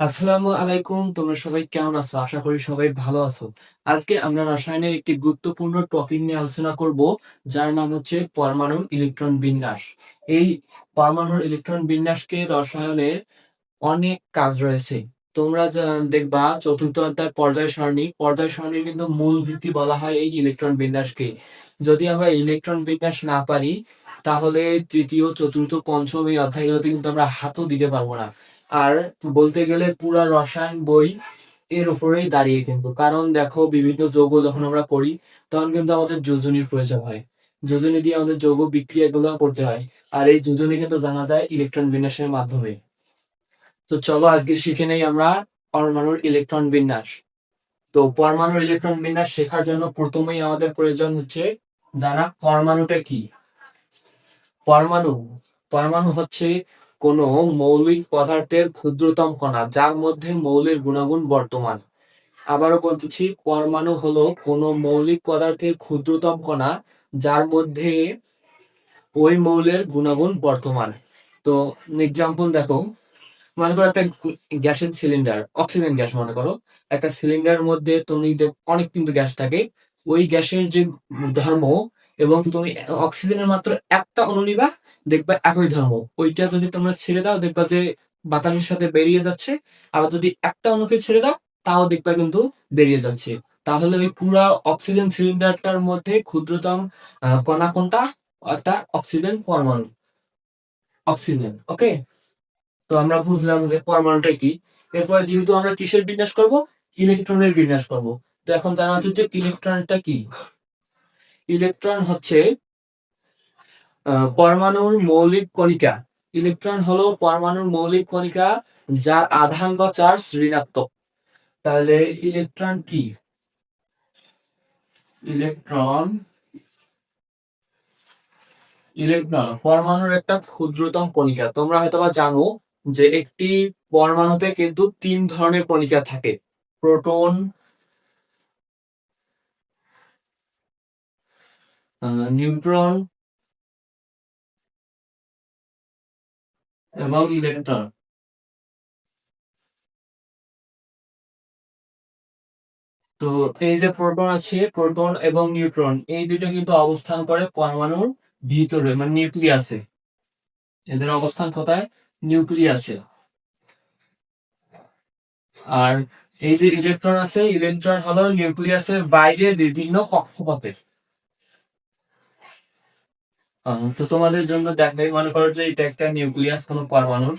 আসসালামু আলাইকুম। তোমরা সবাই কেমন আছো? আশা করি সবাই ভালো আছো। আজকে আমরা রসায়নের একটি গুরুত্বপূর্ণ টপিক নিয়ে আলোচনা করব, যার নাম হচ্ছে পরমাণুর ইলেকট্রন বিন্যাস। এই পরমাণুর ইলেকট্রন বিন্যাসকে রসায়নের অনেক কাজ রয়েছে। তোমরা দেখবা চতুর্থ অধ্যায় পর্যায় সারণী কিন্তু মূল ভিত্তি বলা হয় এই ইলেকট্রন বিন্যাসকে। যদি আমরা ইলেকট্রন বিন্যাস না পারি, তাহলে তৃতীয়, চতুর্থ, পঞ্চম এই অধ্যায়গুলোতে কিন্তু আমরা হাতও দিতে পারবো না। আর বলতে গেলে পুরা রসায়ন বই এর উপরেই দাঁড়িয়ে, কিন্তু কারণ দেখো, বিভিন্ন যৌগ যখন আমরা করি, তখন কিন্তু আমাদের যোজনীর প্রয়োজন হয়। যোজনী দিয়ে আমাদের যৌগ বিক্রিয়াগুলো করতে হয়। আর এই যোজনী কিন্তু জানা যায় ইলেকট্রন বিন্যাসের মাধ্যমে। তো চলো আজকে শিখে নেই আমরা পরমাণুর ইলেকট্রন বিন্যাস। তো পরমাণুর ইলেকট্রন বিন্যাস শেখার জন্য প্রথমেই আমাদের প্রয়োজন হচ্ছে জানা পরমাণুটা কি। পরমাণু পরমাণু হচ্ছে কোনো মৌলিক পদার্থের ক্ষুদ্রতম কণা, যার মধ্যে মৌলের গুণাগুণ বর্তমান। আবারও বলতেছি, পরমাণু হলো কোনো মৌলিক পদার্থের ক্ষুদ্রতম কণা, যার মধ্যে ওই মৌলের গুণাগুণ বর্তমান। তো এক্সাম্পল দেখো, মনে করো একটা গ্যাসের সিলিন্ডার, অক্সিজেন গ্যাস মনে করো। একটা সিলিন্ডারের মধ্যে তুমি অনেক কিন্তু গ্যাস থাকে। ওই গ্যাসের যে ধর্ম, এবং তুমি অক্সিজেনের মাত্র একটা অণু নিবা, দেখবা একই ধর্ম। ওইটা যদি তোমরা ছেড়ে দাও, দেখবা যে বাতাসের সাথে বেরিয়ে যাচ্ছে। আবার যদি একটা অণুকে ছেড়ে দাও, তাও দেখবা কিন্তু বেরিয়ে যাচ্ছে। তাহলে ওই পুরা অক্সিজেন সিলিন্ডারটার মধ্যে ক্ষুদ্রতম কণা কোনটা? একটা অক্সিজেন পরমাণু, অক্সিজেন। ওকে, তো আমরা বুঝলাম যে পরমাণুটা কি। এরপরে যেহেতু আমরা কিসের বিন্যাস করব? ইলেকট্রনের বিন্যাস করব। তো এখন জানা আছে যে ইলেকট্রনটা কি। ইলেকট্রন হচ্ছে পরমাণুর মৌলিক কণিকা। ইলেকট্রন হলো পরমাণুর মৌলিক কণিকা, যার আধাঙ্ক চার্জ ঋণাত্মক। তাহলে ইলেকট্রন কি? ইলেকট্রন ইলেকট্রন পরমাণুর একটা ক্ষুদ্রতম কণিকা। তোমরা হয়তোবা জানো যে একটি পরমাণুতে কিন্তু তিন ধরনের কণিকা থাকে: প্রোটন, নিউট্রন এবং ইলেকট্রন। তো এই যে প্রোটন আছে, প্রোটন এবং নিউট্রন, এই দুটো কিন্তু অবস্থান করে পরমাণুর ভিতরে, মানে নিউক্লিয়াসে। এদের অবস্থান কোথায়? নিউক্লিয়াসে। আর এই যে ইলেকট্রন আছে, ইলেকট্রন হলো নিউক্লিয়াসের বাইরে বিভিন্ন কক্ষপথে। তো তোমাদের জন্য দেখাই, মনে করো যে এটা একটা নিউক্লিয়াস কোনো পরমাণুর।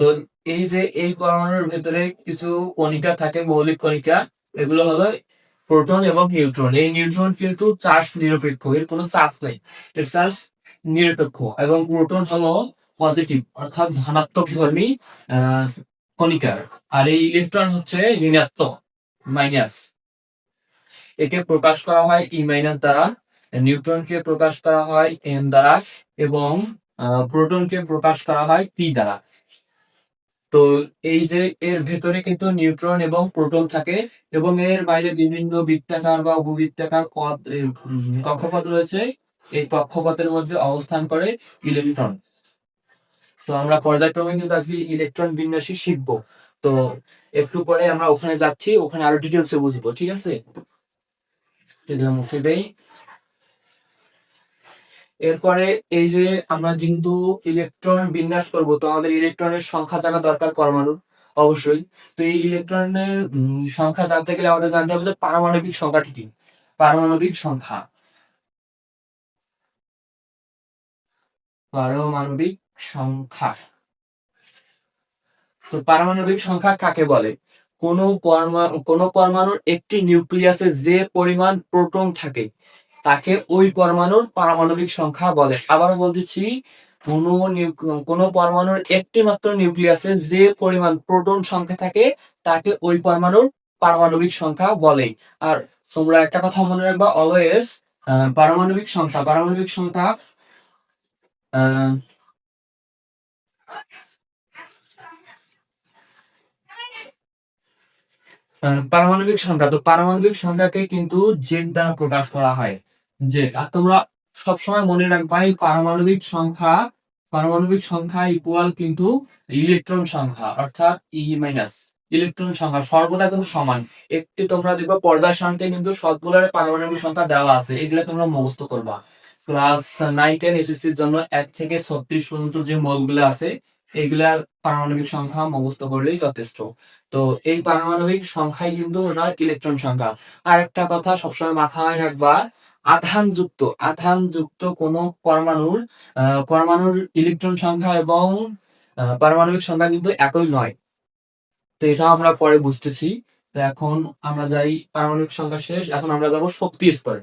তো এই যে এই পরমাণুর ভেতরে কিছু কণিকা থাকে, মৌলিক কণিকা। এগুলো হলো প্রোটন এবং নিউট্রন। এই নিউট্রন কিন্তু চার্জ নিরপেক্ষ, এর কোনো চার্জ নেই, এর চার্জ নিরপেক্ষ। এবং প্রোটন হলো পজিটিভ, অর্থাৎ ধনাত্মক ধর্মী কণিকা। আর এই ইলেকট্রন হচ্ছে ঋণাত্মক, মাইনাস। একে প্রকাশ করা হয় ই মাইনাস দ্বারা, নিউট্রনকে প্রকাশ করা হয় এন দ্বারা, এবং প্রোটনকে প্রকাশ করা হয় পি দ্বারা। তো এই যে এর ভেতরে কিন্তু নিউট্রন এবং প্রোটন থাকে, এবং এর বাইরে বিভিন্ন বৃত্তাকার বা উপবৃত্তাকার কক্ষপথ রয়েছে। এই কক্ষপথের মধ্যে অবস্থান করে ইলেকট্রন। তো আমরা পর্যায়ক্রমে কিন্তু আজকে ইলেকট্রন বিন্যাসই শিখবো। তো একটু পরে আমরা ওখানে যাচ্ছি, ওখানে আরো ডিটেলসে বুঝবো, ঠিক আছে? এগুলো মুছে দেই। এরপরে এই যে আমরা যেহেতু ইলেকট্রন বিন্যাস করব, তো আমাদের ইলেকট্রনের সংখ্যা জানা দরকার পরমাণুর, অবশ্যই। তো এই ইলেকট্রনের সংখ্যা জানতে গেলে আমাদের জানতে হবে যে পারমাণবিক সংখ্যাটি কি। পারমাণবিক সংখ্যা, পারমাণবিক সংখ্যা। তো পারমাণবিক সংখ্যা কাকে বলে? কোন পরমাণুর একটি নিউক্লিয়াসে যে পরিমাণ প্রোটন থাকে, তাকে ওই পরমাণুর পারমাণবিক সংখ্যা বলে। আবার বলতেছি, কোন পরমাণুর একটি মাত্র নিউক্লিয়াসে যে পরিমাণ প্রোটন সংখ্যা থাকে, তাকে ওই পরমাণুর পারমাণবিক সংখ্যা বলে। আর তোমরা একটা কথা মনে রাখবা, অলওয়েজ পারমাণবিক সংখ্যা আহ, পারমাণবিক সংখ্যাকে কিন্তু জেড দ্বারা প্রকাশ করা হয়। জেড। আর তোমরা সবসময় মনে রাখবা, এই পারমাণবিক সংখ্যা পারমাণবিক সংখ্যা ইকুয়াল কিন্তু ইলেকট্রন সংখ্যা, অর্থাৎ ই মাইনাস ইলেকট্রন সংখ্যা সর্বদা কিন্তু সমান। একটি তোমরা দেখবে পর্দার সামনে কিন্তু সবগুলোর পারমাণবিক সংখ্যা দেওয়া আছে, এগুলো তোমরা মুখস্থ করবা। ক্লাস 9-10 এসএসসির জন্য 1 থেকে 36 পর্যন্ত যে মৌলগুলো আছে এইগুলার পারমাণবিক সংখ্যা মুখস্থ করলেই যথেষ্ট। তো এই পারমাণবিক সংখ্যাই কিন্তু ওনার ইলেকট্রন সংখ্যা। আর একটা কথা সবসময় মাথায় রাখবা, আধানযুক্ত কোনো পরমাণুর ইলেকট্রন সংখ্যা এবং পারমাণবিক সংখ্যা কিন্তু একই নয়। তো এটা আমরা পরে বুঝতেছি। তো এখন আমরা যাই, পারমাণবিক সংখ্যা শেষ, এখন আমরা যাবো শক্তি স্তরে।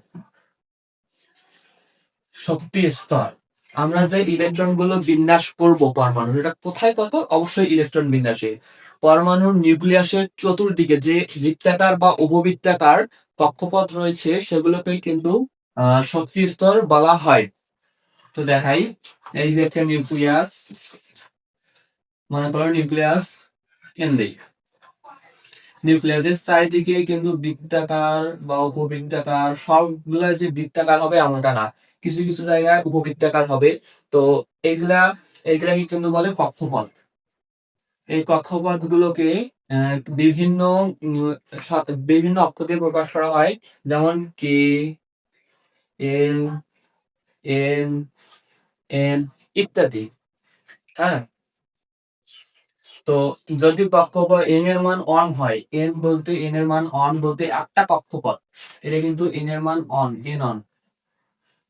শক্তি স্তর, আমরা যে ইলেকট্রন গুলো বিন্যাস করব পরমাণুর, এটা কোথায় করবো? অবশ্যই ইলেকট্রন বিন্যাসে। পরমাণুর নিউক্লিয়াসের চতুর্দিকে যে বৃত্তাকার বা উপবৃত্তাকার কক্ষপথ রয়েছে সেগুলোকেই কিন্তু শক্তি স্তর বলা হয়। তো দেখাই, এই যে একটা নিউক্লিয়াস, মনে করো নিউক্লিয়াস কেন্দ্রিক, নিউক্লিয়াসের চারিদিকে কিন্তু বৃত্তাকার বা উপবৃত্তাকার, সবগুলা যে বৃত্তাকার হবে এমনটা না, কিছু কিছু জায়গায় উপবৃত্তাকার হবে। তো এইগুলা এইগুলাকে কিন্তু বলে কক্ষপথ। এই কক্ষপথ গুলোকে বিভিন্ন বিভিন্ন অক্ষর দিয়ে প্রকাশ করা হয়, যেমন কে, এল, এন, এন ইত্যাদি। হ্যাঁ, তো যদি কক্ষপথ এন এর মান অন হয়, এন এর মান অন বলতে একটা কক্ষপথ, এটা কিন্তু এন এর মান অন, এন অন।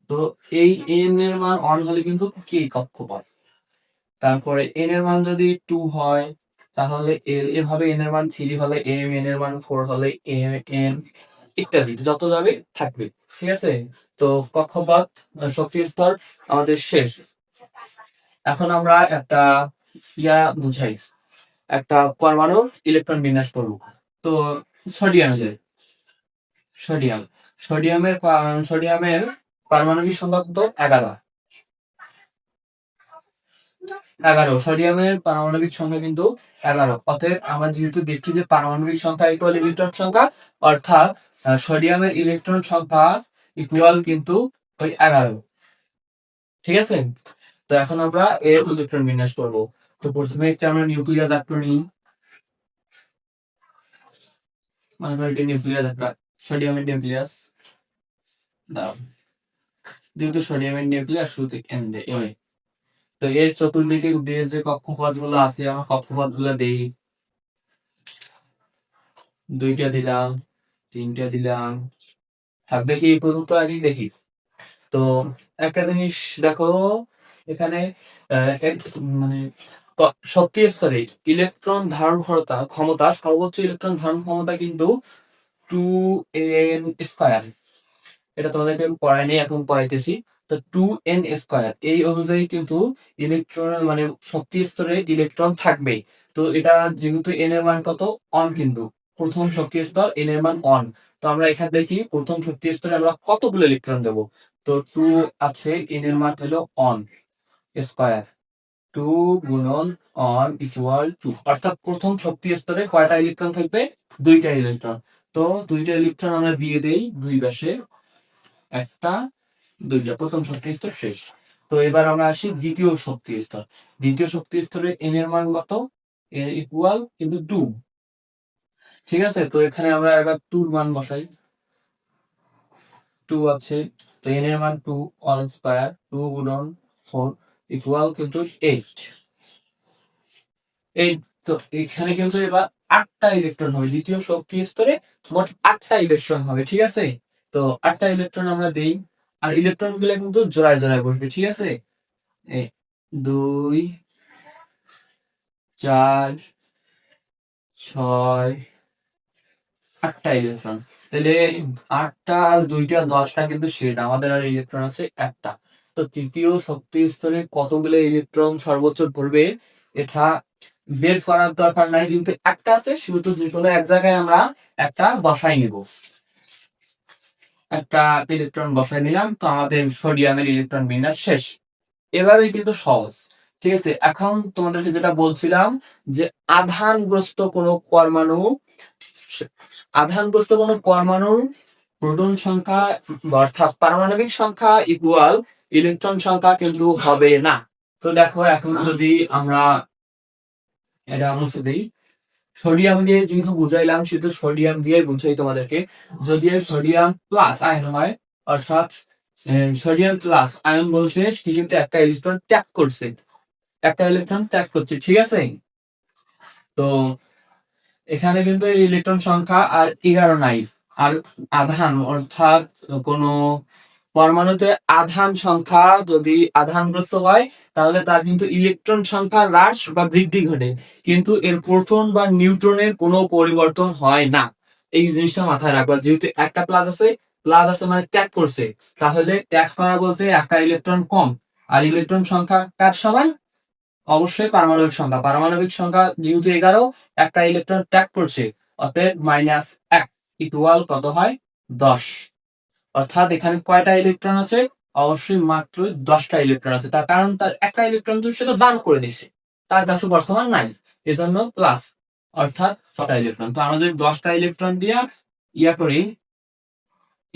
তো এই এন এর মান অন হলে কিন্তু কে কক্ষপথ। তারপরে এন এর মান যদি 2 হয় তাহলে এল, এভাবে এন এর মান 3 হলে এম, এন এর মান 4 হলে এম, এন ইত্যাদি যত যাবে থাকবে। ঠিক আছে, তো কক্ষপথ শক্তি স্তর আমাদের শেষ। এখন আমরা একটা বুঝাই, একটা পরমাণুর ইলেকট্রন বিন্যাস করব। তো সোডিয়াম, সোডিয়াম সোডিয়ামের সোডিয়ামের পারমাণবিক সংখ্যা কত? 11। সোডিয়ামের পারমাণবিক সংখ্যা কিন্তু 11। অতএব আমরা যেহেতু দেখছি যে পারমাণবিক সংখ্যা ইকুয়াল ইলেকট্রন সংখ্যা, অর্থাৎ সোডিয়ামের ইলেকট্রন সংখ্যা ইকুয়াল কিন্তু ওই 11। ঠিক আছে, তো এখন আমরা এর ইলেকট্রন বিন্যাস করব। তো প্রথমে একটা আমরা নিউক্লিয়াস আঁকতে নিই, নিউক্লিয়াস একটা সোডিয়ামের নিউক্লিয়াস দাও, যেহেতু সোডিয়ামের নিউক্লিয়াস শুরুতে এন দে। তো এর চতুর্দিকে যে কক্ষপথ গুলো আছে, আমরা কক্ষপথ গুলো দেই, 2টা দিলাম, 3টা দিলাম, থাকবে কি এই পর্যন্ত আগে দেখি। তো একটা জিনিস দেখো, এখানে মানে শক্তি স্তরে ইলেকট্রন ধারণ ক্ষমতা, সর্বোচ্চ ইলেকট্রন ধারণ ক্ষমতা কিন্তু 2n²। এটা তোমাদেরকে পড়াইনি, এখন পড়াইতেছি। তো 2n², এই অনুযায়ী কিন্তু ইলেকট্রন মানে শক্তি স্তরে ইলেকট্রন থাকবে। তো এটা যেহেতু এন এর মান কত? অন, কিন্তু প্রথম শক্তি স্তর এন এর মান অন। তো আমরা এখানে দেখি প্রথম শক্তি স্তরে আমরা কতগুলো ইলেকট্রন দেব। তো 2 আছে, এন এর মান হলো অন স্কয়ার, 2 গুণন অন ইকুয়াল 2, অর্থাৎ প্রথম শক্তি স্তরে কয়টা ইলেকট্রন থাকবে? 2টা ইলেকট্রন। তো 2টা ইলেকট্রন আমরা দিয়ে দেই দুই পাশে, একটা, 2টা, প্রথম শক্তি স্তর শেষ। তো এবার আমরা আসি দ্বিতীয় শক্তি স্তর। দ্বিতীয় শক্তি স্তরে এন এর মান কত? এন ইকুয়াল কিন্তু 2। ঠিক আছে, তো এখানে আমরা এবার 2 এর মান বসাই, 2 আছে, তো এন এর মান 2 অল স্কয়ার, 2 গুণন 4 ইকুয়াল কিন্তু 8। এই তো এখানে কিন্তু এবার 8টা ইলেকট্রন হবে, দ্বিতীয় শক্তি স্তরে মোট 8টা ইলেকট্রন হবে। ঠিক আছে, তো 8টা ইলেকট্রন আমরা দেই, আর ইলেকট্রন গুলো কিন্তু জোড়ায় জোড়ায় বসবে। ঠিক আছে, 2, 4, 6, 8টা ইলেকট্রন। তাহলে 8টা আর 2টা 10টা কিন্তু সেট, আমাদের আর ইলেকট্রন আছে একটা। তো তৃতীয় শক্তি স্তরে কতগুলো ইলেকট্রন সর্বোচ্চ পড়বে এটা বের করার দরকার নাই, যেহেতু একটা আছে সেহেতু যে কোনো এক জায়গায় আমরা একটা বসাই নিব, একটা ইলেকট্রন বসাই নিলাম। তো আমাদের সোডিয়ামের ইলেকট্রন বিন্যাস শেষ। এভাবেই কিন্তু সহজ। ঠিক আছে, এখন তোমাদেরকে যেটা বলছিলাম যে আধানগ্রস্ত কোনো পরমাণুর প্রোটন সংখ্যা অর্থাৎ পারমাণবিক সংখ্যা ইকুয়াল ইলেকট্রন সংখ্যা কিন্তু হবে না। তো দেখো এখন যদি আমরা এটা মুছে দিই, সোডিয়াম দিয়ে যেহেতু বুঝাইলাম শুধু সোডিয়াম দিয়ে বুঝাই তোমাদেরকে। যদি সোডিয়াম প্লাস আয়ন হয়, অর্থাৎ সোডিয়াম প্লাস আয়ন বলতে সে কিন্তু একটা ইলেকট্রন ত্যাগ করছে, একটা ইলেকট্রন ত্যাগ করছে, ঠিক আছে। তো এখানে কিন্তু ইলেকট্রন সংখ্যা আর 11 নাই। আর আধান অর্থাৎ কোন পরমাণুতে আধান সংখ্যা যদি আধানগ্রস্ত হয় তাহলে তার কিন্তু ইলেকট্রন সংখ্যা হ্রাস বা বৃদ্ধি ঘটে, কিন্তু এর প্রোটন বা নিউট্রনের কোনো পরিবর্তন হয় না। এই জিনিসটা মাথায় রাখবা, যেহেতু একটা প্লাস আছে মানে ত্যাগ করছে, তাহলে ত্যাগ করা বলতে একটা ইলেকট্রন কম। আর ইলেকট্রন সংখ্যা কার সমান? অবশ্যই পারমাণবিক সংখ্যা যেহেতু 11, একটা ইলেকট্রন ত্যাগ করছে, অতএব -1 ইকুয়াল কত হয়? 10। অর্থাৎ এখানে কয়টা ইলেকট্রন আছে? অবশ্যই মাত্র 10টা ইলেকট্রন আছে, তার কারণ তার একটা ইলেকট্রন তো সেটা দান করে দিছে, তার কাছে বর্তমান নাই, এজন্য প্লাস, অর্থাৎ 6টা ইলেকট্রন। তো আমরা যদি 10টা ইলেকট্রন দিয়ে করি,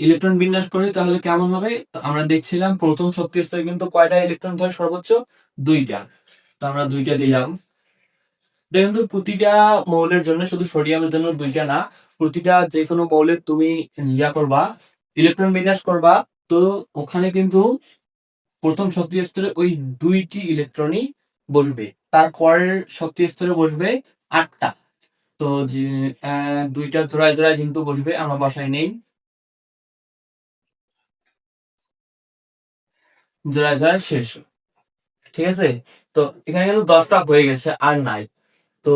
ইলেকট্রন বিন্যাস করি, তাহলে কেমন হবে? আমরা দেখছিলাম প্রথম শক্তি স্তরে কিন্তু কয়টা ইলেকট্রন ধরে সর্বোচ্চ? 2টা। তো আমরা 2টা দিলাম। কিন্তু প্রতিটা মৌলের জন্য, শুধু সোডিয়ামের জন্য 2টা না, প্রতিটা যে কোনো মৌলের তুমি করবা, ইলেকট্রন বিন্যাস করবা, তো ওখানে কিন্তু প্রথম শক্তি স্তরে ওই 2টি ইলেকট্রনই বসবে, তারপরের শক্তি স্তরে বসবে 8টা। তো যে 2টা জোড়ায় জোড়ায় কিন্তু বসবে, আমরা বাসায় নেই, জোড়ায় জোড়ায় শেষ, ঠিক আছে। তো এখানে কিন্তু 10টা হয়ে গেছে, আর নাই। তো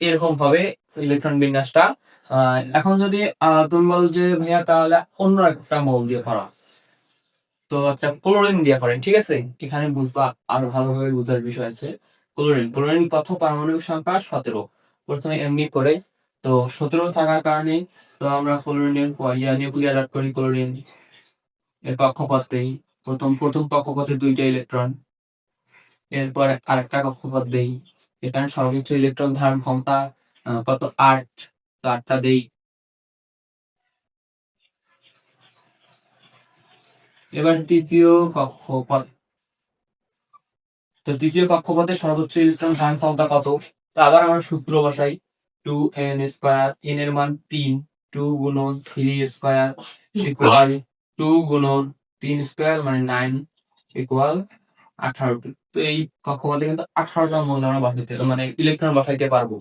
এরকম ভাবে ইলেকট্রন বিন্যাসটা। এখন যদি তুমি বলো যে ভাইয়া তাহলে অন্য একটা মৌল দিয়ে করা, তো একটা ক্লোরিন দিয়ে করেন, ঠিক আছে। এখানে বুঝবা, আরো ভালোভাবে বুঝার বিষয় আছে। ক্লোরিন কত? পারমাণবিক সংখ্যা 17। প্রথমে এমনি করে, তো 17 থাকার কারণে তো আমরা ক্লোরিনের নিউক্লিয়ার অ্যাড করি ক্লোরিন এর কক্ষপথ দেই। প্রথম প্রথম কক্ষপথে 2টা ইলেকট্রন, এরপর আরেকটা কক্ষপথ দেই। এখানে সর্বোচ্চ ইলেকট্রন ধারণ ক্ষমতা কত? 8। তো 8টা দেই। এবার তৃতীয় কক্ষপথে সর্বোচ্চ ইলেকট্রন ধারণ ক্ষমতা কত? তো আবার আমরা সূত্র বসাই, 2n², n এর মান 3, 2 গুণন 3² ইকুয়াল 2 গুণন 3² মানে 9 ইকুয়াল 18টি। তো এই কক্ষপথে কিন্তু 18টা মৌল আমরা বসাইতে, মানে ইলেকট্রন বসাইতে পারবো।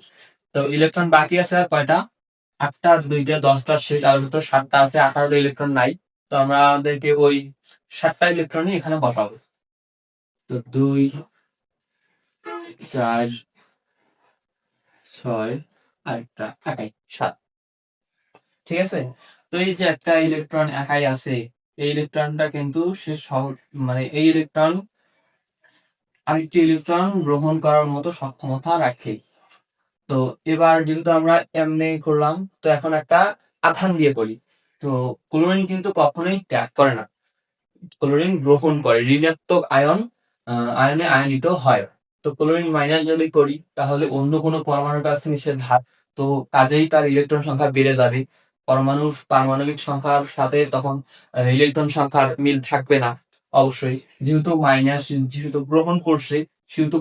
তো ইলেকট্রন বাকি আছে আর কয়টা? 8টা, 2টা, 10টা শেষ, আর তো 7টা আছে, 18টা ইলেকট্রন নাই। তো আমরা আমাদেরকে ওই 7টা ইলেকট্রনই এখানে বসাবো। তো 2, 4, 6 আর একটা একাই 7, ঠিক আছে। তো এই যে একটা ইলেকট্রন একাই আছে, এই ইলেকট্রনটা কিন্তু সে মানে এই ইলেকট্রন আরেকটি ইলেকট্রন গ্রহণ করার মতো সক্ষমতা রাখে। তো এবার যেহেতু আমরা এমনি করলাম, তো এখন একটা আধান দিয়ে করি। তো ক্লোরিন কিন্তু কখনোই ত্যাগ করে না, ক্লোরিন গ্রহণ করে, ঋণাত্মক আয়নে আয়নিত হয়। তো ক্লোরিন মাইনাস যদি করি, তাহলে অন্য কোনো পরমাণুর কাছ থেকে সে তো কাজেই তার ইলেকট্রন সংখ্যা বেড়ে যাবে। পারমাণবিক সংখ্যার সাথে তখন ইলেকট্রন সংখ্যার মিল থাকবে না। অবশ্যই যেহেতু যেহেতু গ্রহণ করছে, সেহেতু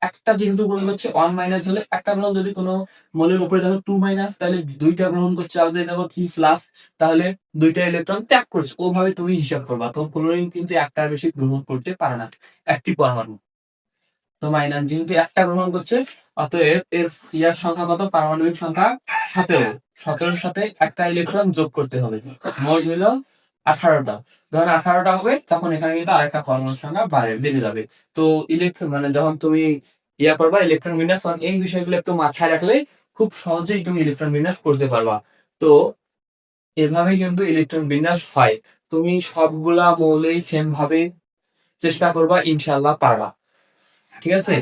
একটা যেহেতু গ্রহণ করছে, 1 - হলে একটা গ্রহণ, যদি কোনো মৌলের উপরে দেখো 2 - তাহলে 2টা গ্রহণ করছে, আমাদের দেখো 3+, তাহলে 2টা ইলেকট্রন ত্যাগ করছে, ওভাবে তুমি হিসাব করবা। তো ক্লোরিন কিন্তু একটার বেশি গ্রহণ করতে পারে না, একটি পরমাণু। তো মাইনাস যেহেতু একটা গ্রহণ করছে, অতএব এর সংখ্যা কত? পারমাণবিক সংখ্যা 17। 17-এর সাথে একটা ইলেকট্রন যোগ করতে হবে, মোট হলো 18টা। যখন 18টা হবে, তখন এখানে কিন্তু আরেকটা পরমাণুর সংখ্যা বেড়ে যাবে। তো ইলেকট্রন মানে যখন তুমি করবা ইলেকট্রন বিন্যাস, তখন এই বিষয়গুলো একটু মাথায় রাখলে খুব সহজেই তুমি ইলেকট্রন বিন্যাস করতে পারবা। তো এভাবে কিন্তু ইলেকট্রন বিন্যাস হয়। তুমি সবগুলা মৌলেই সেম ভাবে চেষ্টা করবা, ইনশাআল্লাহ পারবা, ঠিক আছে।